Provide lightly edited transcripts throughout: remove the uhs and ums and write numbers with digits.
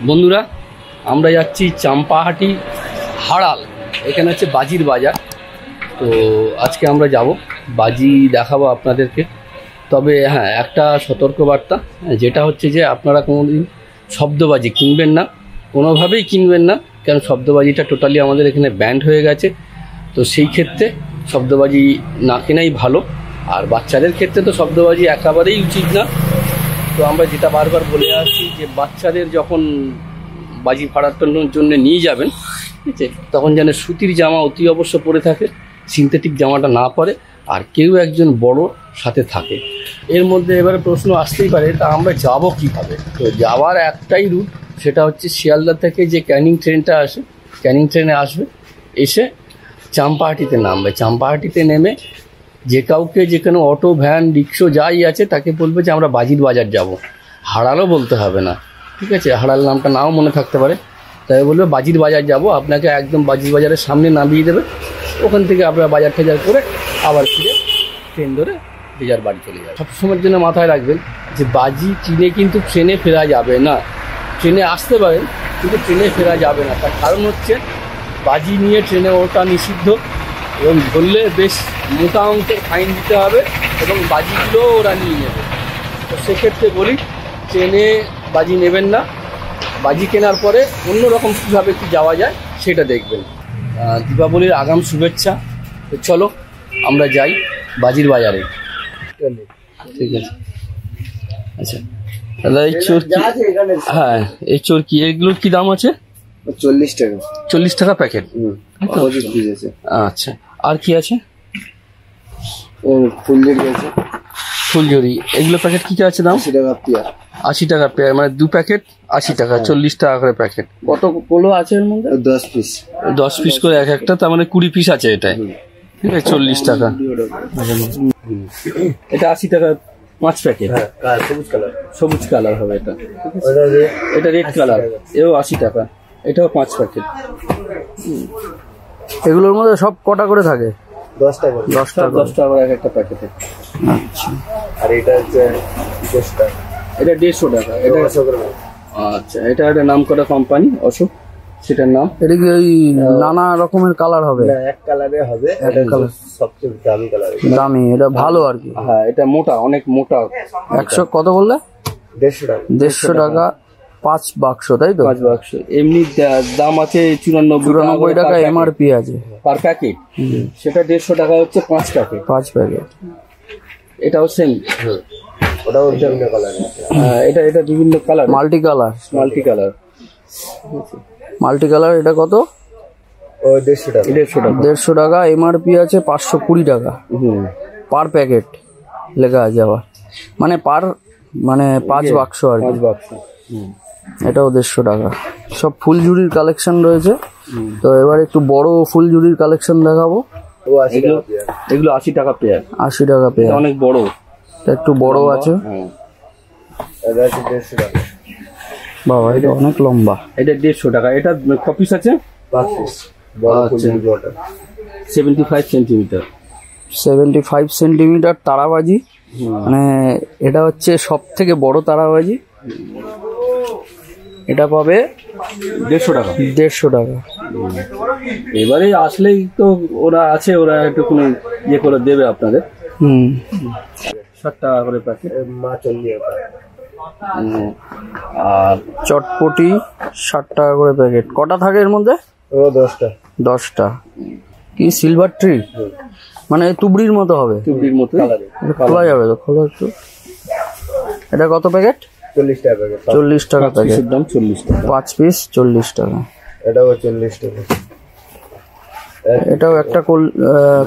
বন্ধুরা আমরা যাচ্ছি চাম্পাহাটি হাড়াল, এখানে হচ্ছে বাজির বাজার। তো আজকে আমরা যাব, বাজি দেখাবো আপনাদেরকে। তবে হ্যাঁ, একটা সতর্কবার্তা, যেটা হচ্ছে যে আপনারা কোনোদিন শব্দবাজি কিনবেন না, কোনোভাবেই কিনবেন না, কারণ শব্দবাজিটা টোটালি আমাদের এখানে ব্যান্ড হয়ে গেছে। তো সেই ক্ষেত্রে শব্দবাজি না কেনাই ভালো। আর বাচ্চাদের ক্ষেত্রে তো শব্দবাজি একেবারেই উচিত না। তো আমরা যেটা বারবার বলে আসছি যে বাচ্চাদের যখন বাজি ফাটানোর জন্য নিয়ে যাবেন, ঠিক আছে, তখন যেন সুতির জামা অতি অবশ্য পরে থাকে, সিনথেটিক জামাটা না পরে, আর কেউ একজন বড় সাথে থাকে। এর মধ্যে এবারে প্রশ্ন আসতেই পারে, তা আমরা যাব কীভাবে? তো যাওয়ার একটাই রুট, সেটা হচ্ছে শিয়ালদা থেকে যে ক্যানিং ট্রেনটা আসে, ক্যানিং ট্রেনে আসবে, এসে চাম্পাহাটিতে নামবে। চাম্পাহাটিতে নেমে যে কাউকে, যেখানে অটো, ভ্যান, রিক্সা যাই আছে, তাকে বলবে যে আমরা বাজির বাজার যাব। হাড়ালও বলতে হবে না, ঠিক আছে, হাড়াল নামটা নাও মনে থাকতে পারে, তাই বলবে বাজির বাজার যাব। আপনাকে একদম বাজির বাজারের সামনে নামিয়ে দেবে। ওখান থেকে আপনারা বাজার টাজার করে আবার ফিরে ট্রেন ধরে যে যার বাড়ি চলে যাবে। সবসময়ের জন্য মাথায় রাখবেন যে বাজি কিনে কিন্তু ট্রেনে ফেরা যাবে না। ট্রেনে আসতে পারেন, কিন্তু ট্রেনে ফেরা যাবে না। তার কারণ হচ্ছে বাজি নিয়ে ট্রেনে ওঠা নিষিদ্ধ, এবং ধরলে বেশ মোটা অঙ্কের ফাইন দিতে হবে, এবং বাজিগুলোও ওরা নিয়ে নেবে। তো সেক্ষেত্রে বলি, ট্রেনে বাজি নেবেন না। বাজি কেনার পরে অন্যরকম কীভাবে কী যাওয়া যায় সেটা দেখবেন। দীপাবলির আগাম শুভেচ্ছা। তো চলো আমরা যাই বাজির বাজারে। ঠিক আছে, আচ্ছা দাদা, এই চোরকি, হ্যাঁ এই চোরকি, এগুলোর কী দাম আছে? 40 টাকা। 40 টাকা প্যাকেট। আচ্ছা, আর কি আছে? ফুলঝুরি আছে। ফুলঝুরি, এগুলো প্যাকেট কী আছে দাম? 80 টাকা পেয়ার। 80 টাকা পেয়ার, মানে 2 প্যাকেট 80 টাকা, 40 টাকা করে প্যাকেট। কত গুলো আছে এর মধ্যে? 10 পিস। 10 পিস করে এক একটা, তার মানে 20 পিস আছে এটাই, ঠিক আছে, 40 টাকা। এটা 80 টাকা 5 প্যাকেট। সবুজ কালার হবে এটা, এটা রেড কালার, এও 80 টাকা, এটাও 5 প্যাকেট। এগুলোর মধ্যে সব কটা করে থাকে? 10 টাকা। 10 টাকা করে এক একটা প্যাকেটে। আচ্ছা, আর এটা হচ্ছে 150 টাকা, এটা 150 টাকা। এটা আচ্ছা, এটা একটা নাম করা কোম্পানি, অশোক, সেটার নাম। এটা কি ওই নানা রকমের কালার হবে? না, এক কালারে হবে, এক কালার সবচেয়ে দামি কালার। দামি, এটা ভালো আর কি। হ্যাঁ, এটা মোটা, অনেক মোটা। 100 কত বললে? 150 টাকা। 150 টাকা 5 বাক্স, তাই তো? 5 বাক্স। এমনি দাম আছে 94 টাকা এমআরপি আছে পার প্যাকেট। সেটা 150 টাকা হচ্ছে 5 প্যাকেট। 5 প্যাকেট। এটাও সেম, ওটাও বিভিন্ন কালার। হ্যাঁ, এটা বিভিন্ন colour, multi colour. Multi colour, এটা কত? ও 150 টাকা। 150 টাকা এমআরপি আছে, 520 টাকা পার প্যাকেট লেখা আছে আবার, মানে পার, মানে 5 বাক্স আর কি। 5 বাক্স। এটাও 150 টাকা। সব ফুলঝুরির কালেকশন রয়েছে। তো এবার একটু বড় ফুলঝুরির কালেকশন দেখাবো। এগুলো 80 টাকা পেয়ার। 80 টাকা পেয়ার, অনেক বড়, একটু বড় আছে। বাবা, এটা অনেক লম্বা। এটা 150 টাকা। এটা কপিস আছে 5 পিস। 75 সেন্টিমিটার। 75 সেন্টিমিটার তারাবাজি, মানে এটা হচ্ছে সব থেকে বড় তারাবাজি। এটা পাবে 150 টাকা। 150 টাকা। এবারে আসলেই তো ওরা আছে, ওরা একটু কোনো ইয়ে করে দেবে আপনাদের। 60 টাকা করে প্যাকেট। আর চটপটি 60 টাকা করে প্যাকেট। কটা থাকে এর মধ্যে? 10টা। 10টা। কি সিলভার ট্রি, মানে তুবড়ির মতো হবে? তুবড়ির মতো। খোলা যাবে তো? খোলা একটু। এটা কত প্যাকেট? 40 টাকা প্যাকেট। 40 টাকা প্যাকেট। দাম 40 টাকা। 5 পিস 40 টাকা। এটাও 40 টাকা। এটাও একটা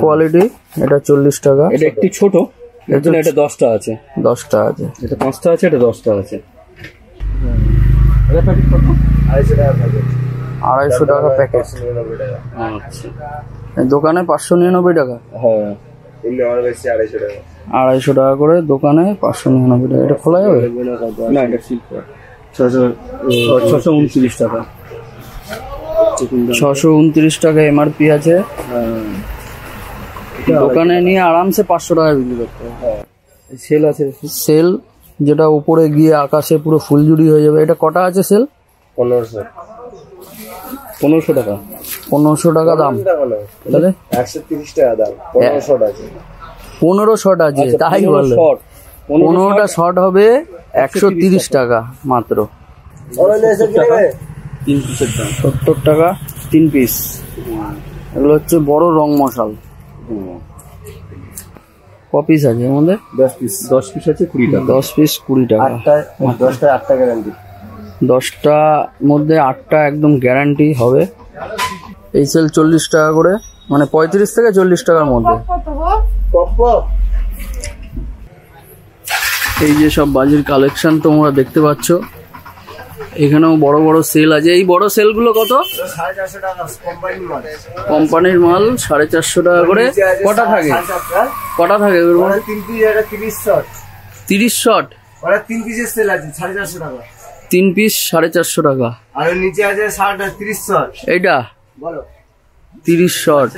কোয়ালিটি, এটা 40 টাকা। এটা একটু ছোট, এর জন্য এটা 10টা আছে। 10টা আছে। এটা 5টা আছে, এটা 10টা আছে। এটা প্যাকেট কত? 250 টাকা প্যাকেট। 250 টাকা প্যাকেট। আচ্ছা, দোকানে 599 টাকা। হ্যাঁ, এমনি আমার বেশি 250 টাকা। 250 টাকা করে দোকানে, 599 টাকা। এটা খোলা যাবে না? এটা সিল করা। 629 টাকা। 629 টাকা এমআরপি আছে। দোকানে নিয়ে আরামসে 500 টাকা বিক্রি করতে হবে। সেল আছে, সেল যেটা উপরে গিয়ে আকাশে পুরো ফুলঝুরি হয়ে যাবে। এটা কটা আছে সেল? 1500 টাকা। 1500 টাকা দাম, তাহলে 130 টাকা দাম। 15 শট আছে। 15 শট আছে, তাই বলে 15টা শট হবে 130 টাকা মাত্র। 3 পিসের দাম 70 টাকা 3 পিস। এগুলো হচ্ছে বড় রং মশাল। ক পিস আছে এর মধ্যে? 10 পিস। 10 পিস আছে 20 টাকা। 10 পিস 20 টাকা। 10টায় 8টা গ্যারান্টি। 10টা মধ্যে 8টা একদম গ্যারান্টি হবে। এই সেল 40 টাকা করে, মানে 35 থেকে 40 টাকার মধ্যে। এই যে সব বাজির কালেকশন তোমরা দেখতে পাচ্ছ, এখানেও বড় বড় সেল আছে। এই বড় সেলগুলো কত? 450 টাকা কোম্পানির মাল 450 টাকা করে। কটা থাকে? কটা থাকে? 3 পিস এটা 30 শট। 30 শট? ওরা 3 পিসের সেল আছে 450 টাকা। 3 পিস 450 টাকা। আর নিচে আছে 30 শট। এইটা বলো 30 শট।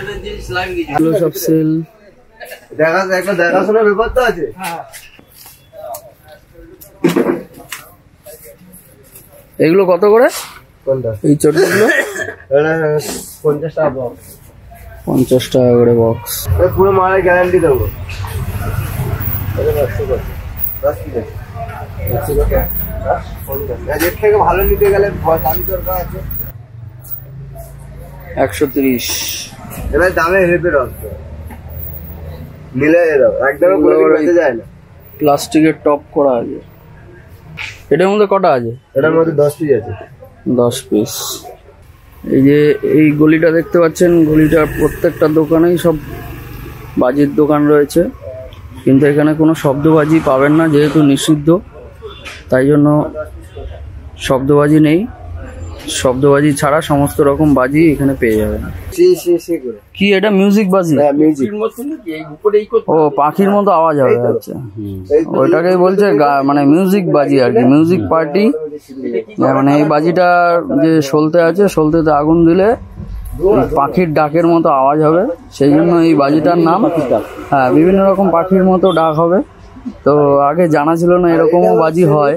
এগুলো সব সেল। দেখাশোনার ব্যাপার তো আছে। এগুলো কত করে? কোনটা? এই চটগুলো 50 টাকা বক্স। 50 টাকা করে বক্স। পুরো মালের গ্যারান্টি দেবো। এর থেকে ভালো নিতে গেলে দামি দরকার আছে। 130। এবার দামে হেপে রাখতে নিলে একদম যায় না। প্লাস্টিকের টপ করা আছে। এটার মধ্যে কটা আছে? এটার মধ্যে 10 পিস আছে। 10 পিস। এই যে এই গলিটা দেখতে পাচ্ছেন, গলিটার প্রত্যেকটা দোকানেই সব বাজির দোকান রয়েছে, কিন্তু এখানে কোনো শব্দবাজি পাবেন না, যেহেতু নিষিদ্ধ, তাই জন্য শব্দবাজি নেই। শব্দবাজি ছাড়া সমস্ত রকম বাজি এখানে পেয়ে যাবেন। কি এটা মিউজিক বাজি? ও পাখির মতো আওয়াজ হবে। আচ্ছা, ওইটাকেই বলছে মানে মিউজিক বাজি আর কি, মিউজিক পার্টি। মানে এই বাজিটা যে সলতে আছে, সলতেতে আগুন দিলে পাখির ডাকের মতো আওয়াজ হবে, সেই জন্য এই বাজিটার নাম। হ্যাঁ, বিভিন্ন রকম পাখির মতো ডাক হবে। তো আগে জানা ছিল না এরকমও বাজি হয়।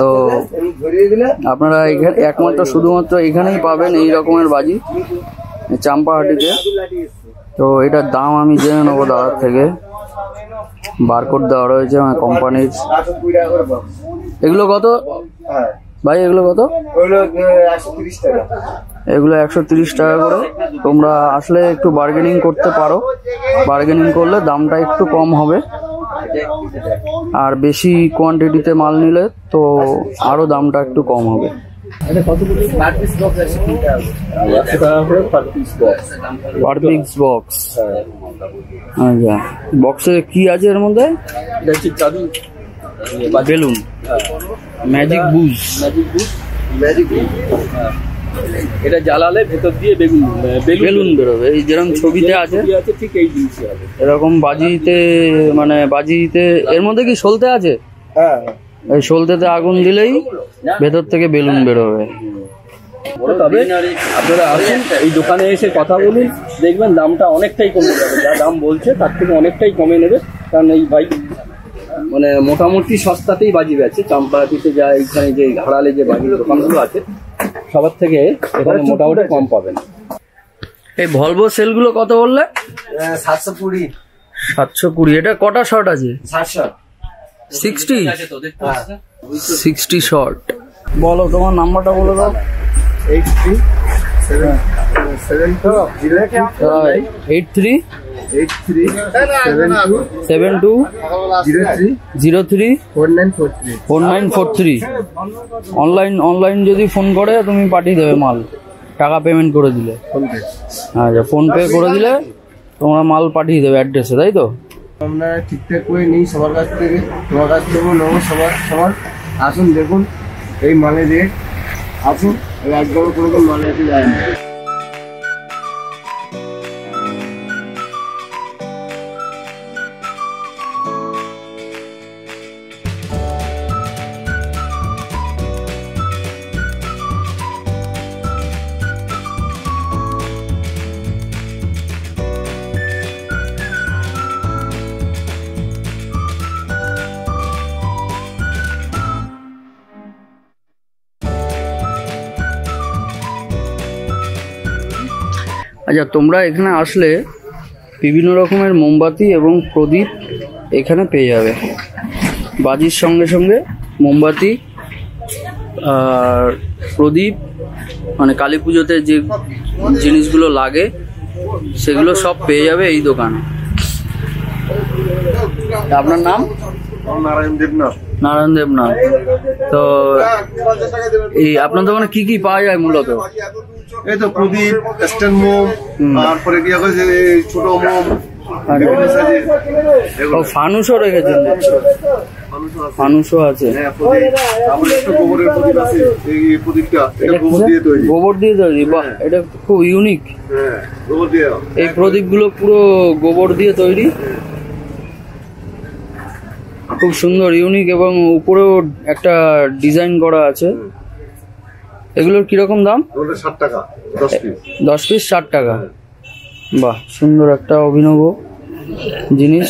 তো আপনারা একমাত্র শুধুমাত্র এখানেই পাবেন এই রকমের বাজি, চাম্পাহাটিতে। তো এটার দাম আমি জেনে নেবো দাদার থেকে। বারকোড দেওয়া রয়েছে আমার কোম্পানির। এগুলো কত ভাই? এগুলো কত? এগুলো 130 টাকা করে। তোমরা আসলে একটু বার্গেনিং করতে পারো, বার্গেনিং করলে দামটা একটু কম হবে। আর বেশি কোয়ান্টিটিতে মাল নিলে তো আরো দামটা একটু কম হবে। Per piece box. আচ্ছা, বক্সে কি আছে এর মধ্যে? বেলুন, ম্যাজিক বুজ। এটা জ্বালালে ভেতর দিয়ে বেলুন বেরোবে, এই যেরকম ছবিতে আছে ঠিক এই জিনিসই হবে। এরকম বাজিতে, মানে বাজিতে এর মধ্যে কি সলতে আছে? হ্যাঁ, এই সলতেতে আগুন দিলেই ভেতর থেকে বেলুন বেরোবে। তবে আপনারা আসুন, এই দোকানে এসে কথা বলুন, দেখবেন দামটা অনেকটাই কমে যাবে। যা দাম বলছে তার থেকে অনেকটাই কমে নেবে। কারণ এই ভাই মানে মোটামুটি সস্তাতেই বাজি বেচে। চাম্পাহাটিতে যা এইখানে যে হাড়ালে যে বাজির দোকানগুলো আছে, সবার থেকে এখানে মোটামুটি কম পাবেন। এই ভলভো সেলগুলো কত বললে? 720। 720। এটা কটা শট আছে? 60 শট। বলো তোমার নাম্বারটা বলে দাও। 8372034943। অনলাইন যদি ফোন করে তুমি পাঠিয়ে দেবে মাল, টাকা পেমেন্ট করে দিলে। আচ্ছা, ফোনপে করে দিলে তোমরা মাল পাঠিয়ে দেবে অ্যাড্রেসে, তাই তো? আমরা ঠিকঠাক করে নিই সবার কাছ থেকে, তোমার কাছ থেকেও নেবো। সবার আসুন, দেখুন এই মালের রেট। আসুন, একদম কোনো মাল রেটে যায় না। আচ্ছা, তোমরা এখানে আসলে বিভিন্ন রকমের মোমবাতি এবং প্রদীপ এখানে পেয়ে যাবে। বাজির সঙ্গে সঙ্গে মোমবাতি আর প্রদীপ, মানে কালী পুজোতে যে জিনিসগুলো লাগে সেগুলো সব পেয়ে যাবে এই দোকানে। আপনার নাম? নারায়ণ দেবনাথ। নারায়ণ দেবনাথ। তো এই আপনার দোকানে কি কি পাওয়া যায় মূলত? এই তো প্রদীপ, স্ট্যান্ড মোম, তারপরে কি আছে ছোট মোম, ফানুসও রেখেছেন? ফানুসও আছে। গোবর দিয়ে তৈরি? বাহ, এটা খুব ইউনিক। এই প্রদীপগুলো পুরো গোবর দিয়ে তৈরি, খুব সুন্দর, ইউনিক, এবং উপরেও একটা ডিজাইন করা আছে। এগুলোর কিরকম দাম? 60 টাকা 10 পিস। 10 পিস 60 টাকা। বাহ, সুন্দর একটা অভিনব জিনিস।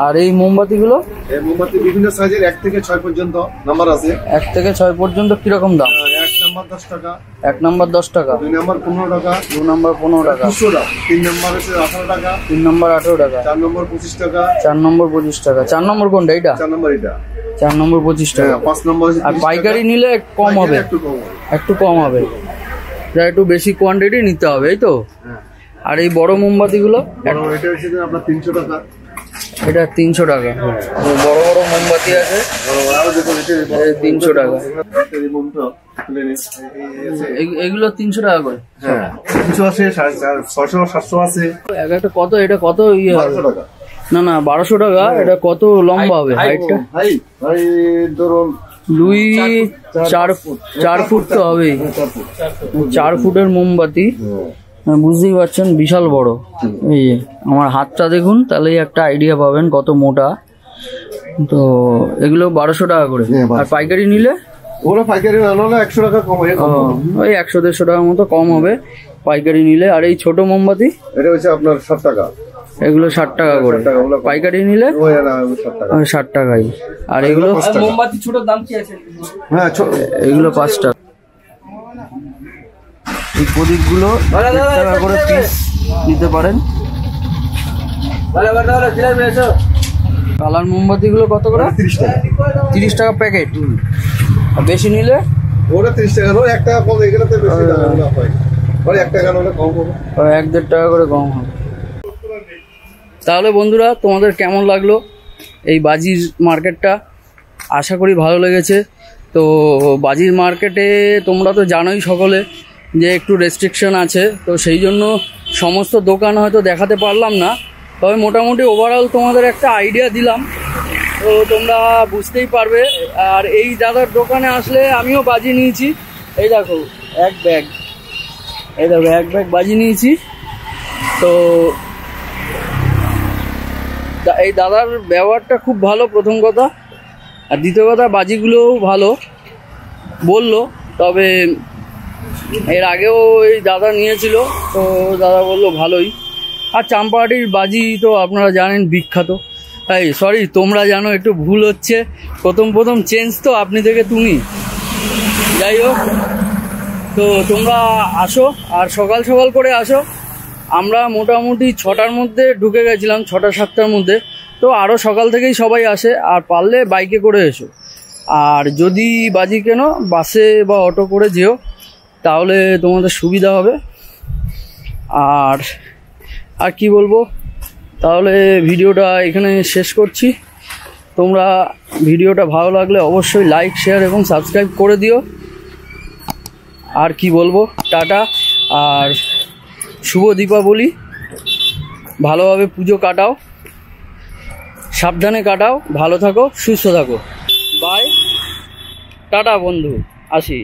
আর এই মোমবাতিগুলো? এই মোমবাতি বিভিন্ন সাইজের 1 থেকে 6 পর্যন্ত নাম্বার আছে। 1 থেকে 6 পর্যন্ত কিরকম দাম? 1 নাম্বার 10 টাকা। 1 নাম্বার 10 টাকা। 2 নাম্বার 15 টাকা। 2 নাম্বার 15 টাকা। 3 নাম্বার আছে 18 টাকা। 3 নাম্বার 18 টাকা। 4 নম্বর 25 টাকা। 4 নম্বর 25 টাকা। 4 নম্বর কোনটা? এটা 4 নম্বর এটা। 4 নম্বর 25 টাকা। 5 নম্বর আছে। আর পাইকারি নিলে কম হবে? একটু কম হবে, একটু বেশি কোয়ান্টিটি নিতে হবে, এই তো? আর এই বড় মোমবাতিগুলো? এটা হচ্ছে আপনার 300 টাকা। এটা 300 টাকা। বড় বড় মোমবাতি আছে 300 টাকা। এগুলো 300 টাকা করে? হ্যাঁ, 300 আছে, 600, 700 আছে। একটা কত? এটা কত ইয়ে হবে? 1200 টাকা। না না, 1200 টাকা। এটা কত লম্বা হবে? হাইটটা ভাই ধরুন 4 ফুট তো হবেই। 4 ফুটের মোমবাতি, বুঝতেই পারছেন, বিশাল বড়। এই যে আমার হাতটা দেখুন, তাহলেই একটা আইডিয়া পাবেন কত মোটা। তো এগুলো 1200 টাকা করে। আর পাইকারি নিলে? ওগুলো পাইকারি হলে 100 টাকা কম হয়। ওই 100-150 টাকার মতো কম হবে পাইকারি নিলে। আর এই ছোট মোমবাতি? এটা হচ্ছে আপনার 60 টাকা। এগুলো 60 টাকা করে। পাইকারি নিলে 60 টাকাই। আর এগুলো মোমবাতি ছোট দাম কি আছে? হ্যাঁ, এগুলো 5 টাকা। এই প্রদীপগুলো 1 টাকা করে পিস নিতে পারেন। কালার মোমবাতিগুলো কত করে? 30 টাকা। 30 টাকা প্যাকেট। আর বেশি নিলে? ওটা 30 টাকা। 1 টাকা কম, এগুলোতে বেশি দাম না হয়। 1 টাকা হলে কম হবে। 1-1.5 টাকা করে কম হবে। তাহলে বন্ধুরা, তোমাদের কেমন লাগলো এই বাজির মার্কেটটা? আশা করি ভালো লেগেছে। তো বাজির মার্কেটে তোমরা তো জানোই সকলে যে একটু রেস্ট্রিকশন আছে, তো সেই জন্য সমস্ত দোকান হয়তো দেখাতে পারলাম না, তবে মোটামুটি ওভারঅল তোমাদের একটা আইডিয়া দিলাম, তো তোমরা বুঝতেই পারবে। আর এই দাদার দোকানে আসলে আমিও বাজি নিয়েছি। এই দেখো এক ব্যাগ, এই দেখো এক ব্যাগ বাজি নিয়েছি। তো এই দাদার ব্যবহারটা খুব ভালো, প্রথম কথা। আর দ্বিতীয় কথা, বাজিগুলোও ভালো বললো। তবে এর আগেও এই দাদা নিয়েছিল, তো দাদা বললো ভালোই। আর চাম্পাহাটির বাজি তো আপনারা জানেন বিখ্যাত। এই সরি, তোমরা জানো, একটু ভুল হচ্ছে, প্রথম চেঞ্জ তো আপনি থেকে তুমি। যাই হোক, তো তোমরা আসো, আর সকাল সকাল করে আসো। আমরা মোটামুটি 6টার মধ্যে ঢুকে গেছিলাম, 6টা-7টার মধ্যে। তো আরও সকাল থেকেই সবাই আসে, আর পারলে বাইকে করে এসো। আর যদি বাজি কেনো, বাসে বা অটো করে যেও, তাহলে তোমাদের সুবিধা হবে। আর কি বলবো, তাহলে ভিডিওটা এখানে শেষ করছি। তোমরা ভিডিওটা ভালো লাগলে অবশ্যই লাইক, শেয়ার এবং সাবস্ক্রাইব করে দিও। আর কি বলবো, টাটা, আর শুভ দীপাবলি। ভালোভাবে পুজো কাটাও, সাবধানে কাটাও, ভালো থাকো, সুস্থ থাকো। বাই, টাটা বন্ধু, আসি।